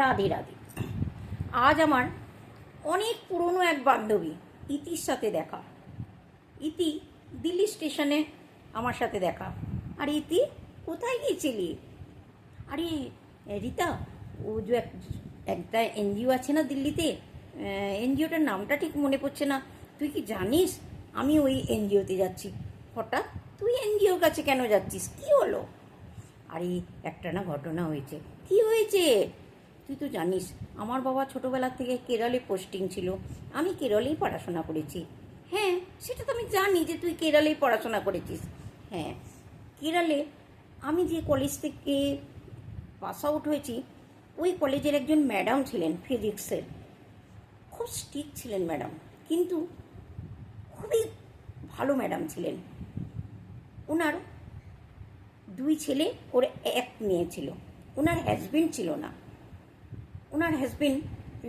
রাধে রাধে। আজ আমার অনেক পুরনো এক বান্ধবী ইতির সাথে দেখা। ইতি দিল্লি স্টেশনে আমার সাথে দেখা। আর ইতি, কোথায় গিয়েছিলি? আরে রীতা, ও যে একটা এনজিও আছে না দিল্লিতে, এনজিওটার নামটা ঠিক মনে পড়ছে না। তুই কি জানিস আমি ওই এনজিওতে যাচ্ছি? হঠাৎ তুই এনজিওর কাছে কেন যাচ্ছিস? কি হলো? আরে একটা না ঘটনা হয়েছে। কি হয়েছে? তুই তো জানিস আমার বাবা ছোটোবেলা থেকে কেরলে পোস্টিং ছিল। আমি কেরলেই পড়াশোনা করেছি। হ্যাঁ, সেটা তো আমি জানি যে তুই কেরলেই পড়াশোনা করেছিস। হ্যাঁ, কেরলে আমি যে কলেজ থেকে পাস আউট হয়েছি, ওই কলেজের একজন ম্যাডাম ছিলেন ফিজিক্সের। খুব স্ট্রিক্ট ছিলেন ম্যাডাম, কিন্তু খুবই ভালো ম্যাডাম ছিলেন। ওনার দুই ছেলে ওর এক মেয়ে ছিল। ওনার হাজবেন্ড ছিল না। ওনার হাজবেন্ড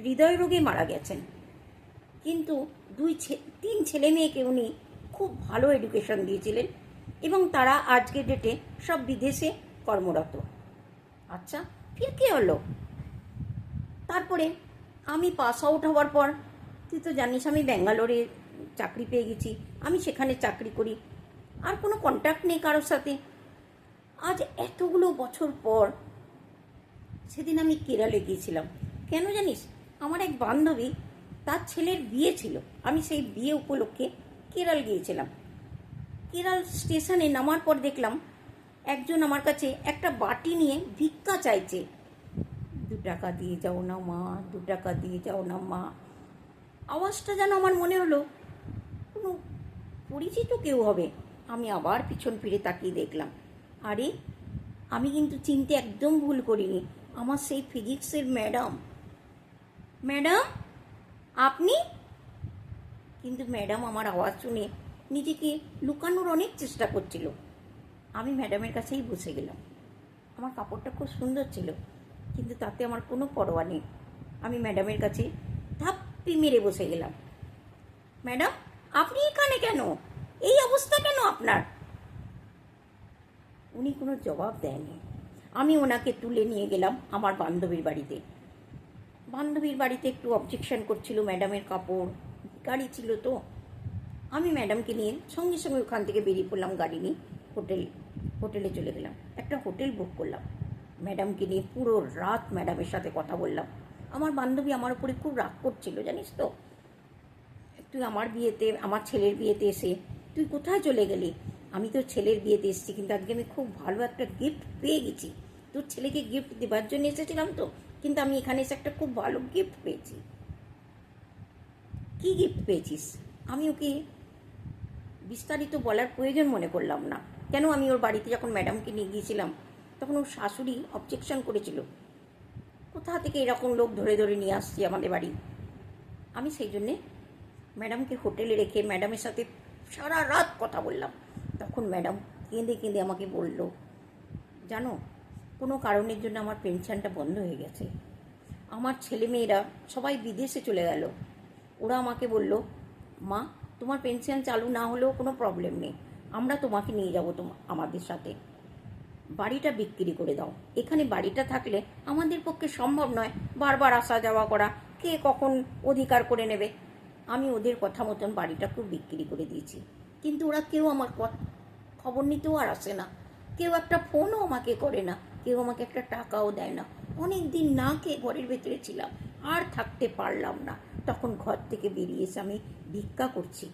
হৃদয় রোগে মারা গেছেন। কিন্তু তিন ছেলে মেয়েকে উনি খুব ভালো এডুকেশন দিয়েছিলেন এবং তারা আজকের ডেটে সব বিদেশে কর্মরত। আচ্ছা, ফির কী হলো? তারপরে আমি পাস আউট হওয়ার পর, তুই তো জানিস আমি ব্যাঙ্গালোরে চাকরি পেয়ে গেছি। আমি সেখানে চাকরি করি, আর কোনো কন্ট্যাক্ট নেই কারোর সাথে। আজ এতগুলো বছর পর সেদিন আমি কেরলে গিয়েছিলাম। কেন জানিস? আমার এক বান্ধবী, তার ছেলের বিয়ে ছিল। আমি সেই বিয়ে উপলক্ষে কেরল গিয়েছিলাম। কেরল স্টেশনে নামার পর দেখলাম একজন আমার কাছে একটা বাটি নিয়ে ভিক্ষা চাইছে। 2 টাকা দিয়ে যাও না মা, 2 টাকা দিয়ে যাও না মা। আওয়াজটা যেন আমার মনে হলো কোনো পরিচিত কেউ হবে। আমি আবার পিছন ফিরে তাকিয়ে দেখলাম, আরে আমি কিন্তু চিনতে একদম ভুল করিনি। আমার সেই ফিজিক্সের ম্যাডাম। ম্যাডাম, আপনি? কিন্তু ম্যাডাম আমার আওয়াজ শুনে নিজেকে লুকানোর অনেক চেষ্টা করছিল। আমি ম্যাডামের কাছেই বসে গেলাম। আমার কাপড়টা খুব সুন্দর ছিল, কিন্তু তাতে আমার কোনো পরোয়া নেই। আমি ম্যাডামের কাছে ধাপ্পি মেরে বসে গেলাম। ম্যাডাম, আপনি এখানে কেন? এই অবস্থা কেন আপনার? উনি কোনো জবাব দেয়নি। আমি ওনাকে তুলে নিয়ে গেলাম আমার বান্ধবীর বাড়িতে। বান্ধবীর বাড়িতে একটু অবজেকশন করছিল ম্যাডামের কাপড়, গাড়ি ছিল তো। আমি ম্যাডামকে নিয়ে সঙ্গে সঙ্গে ওখান থেকে বেরিয়ে পড়লাম গাড়ি নিয়ে। হোটেলে চলে গেলাম। একটা হোটেল বুক করলাম। ম্যাডামকে নিয়ে পুরো রাত ম্যাডামের সাথে কথা বললাম। আমার বান্ধবী আমার উপরে খুব রাগ করছিল, জানিস তো। তুই আমার ছেলের বিয়েতে এসে তুই কোথায় চলে গেলি? আমি তোর ছেলের বিয়েতে এসেছি, কিন্তু আজকে আমি খুব ভালো একটা গিফট পেয়ে গেছি। তোর ছেলেকে গিফট দেবার জন্য এসেছিলাম তো, কিন্তু আমি এখানে এসে একটা খুব ভালো গিফট পেয়েছি। কী গিফট পেয়েছিস? আমি ওকে বিস্তারিত বলার প্রয়োজন মনে করলাম না। কেন, আমি ওর বাড়িতে যখন ম্যাডামকে নিয়ে গিয়েছিলাম, তখন ওর শাশুড়ি অবজেকশন করেছিল, কোথা থেকে এরকম লোক ধরে ধরে নিয়ে আসছি আমাদের বাড়ি। আমি সেই জন্যে ম্যাডামকে হোটেলে রেখে ম্যাডামের সাথে সারা রাত কথা বললাম। তখন ম্যাডাম কেঁদে কেঁদে আমাকে বলল, জানো, কোনো কারণের জন্য আমার পেনশনটা বন্ধ হয়ে গেছে। আমার ছেলেমেয়েরা সবাই বিদেশে চলে গেল। ওরা আমাকে বলল, মা, তোমার পেনশন চালু না হলেও কোনো প্রবলেম নেই, আমরা তোমাকে নিয়ে যাব আমাদের সাথে। বাড়িটা বিক্রি করে দাও। এখানে বাড়িটা থাকলে আমাদের পক্ষে সম্ভব নয় বারবার আসা যাওয়া করা, কে কখন অধিকার করে নেবে। আমি ওদের কথা মতন বাড়িটা খুব বিক্রি করে দিয়েছি, কিন্তু ওরা কেউ আমার খবর নিতেও আর আসে না। কেউ একটা ফোনও আমাকে করে না, কেউ আমাকে একটা টাকাও দেয় না। অনেক দিন না খেয়ে ঘরের ভেতরে ছিলাম, আর থাকতে পারলাম না। তখন ঘর থেকে বেরিয়ে এসে আমি ভিক্ষা করছি।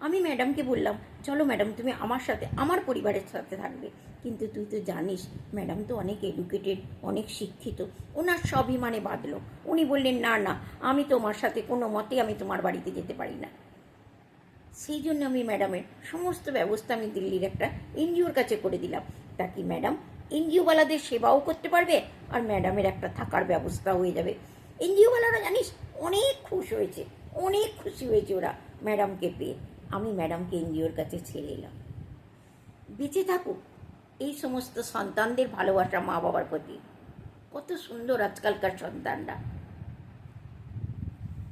আমি ম্যাডামকে বললাম, চলো ম্যাডাম, তুমি আমার সাথে, আমার পরিবারের সাথে থাকবে। কিন্তু তুই তো জানিস ম্যাডাম তো অনেক এডুকেটেড, অনেক শিক্ষিত। ওনার স্বাভিমানে বাঁধলো। উনি বললেন, না না, আমি তোমার সাথে কোনো মতে আমি তোমার বাড়িতে যেতে পারি না। সেই জন্য আমি ম্যাডামের সমস্ত ব্যবস্থা আমি দিল্লির একটা এনজিওর কাছে করে দিলাম। তা কি ম্যাডাম এনজিওওয়ালাদের সেবাও করতে পারবে, আর ম্যাডামের একটা থাকার ব্যবস্থা হয়ে যাবে। এনজিওওয়ালারা জানিস অনেক অনেক খুশি হয়েছে ওরা ম্যাডামকে পেয়ে। আমি ম্যাডামকে এনজিওর কাছে ছেড়ে এলাম। বেঁচে থাকুক এই সমস্ত সন্তানদের ভালোবাসা মা বাবার প্রতি। কত সুন্দর আজকালকার সন্তানরা।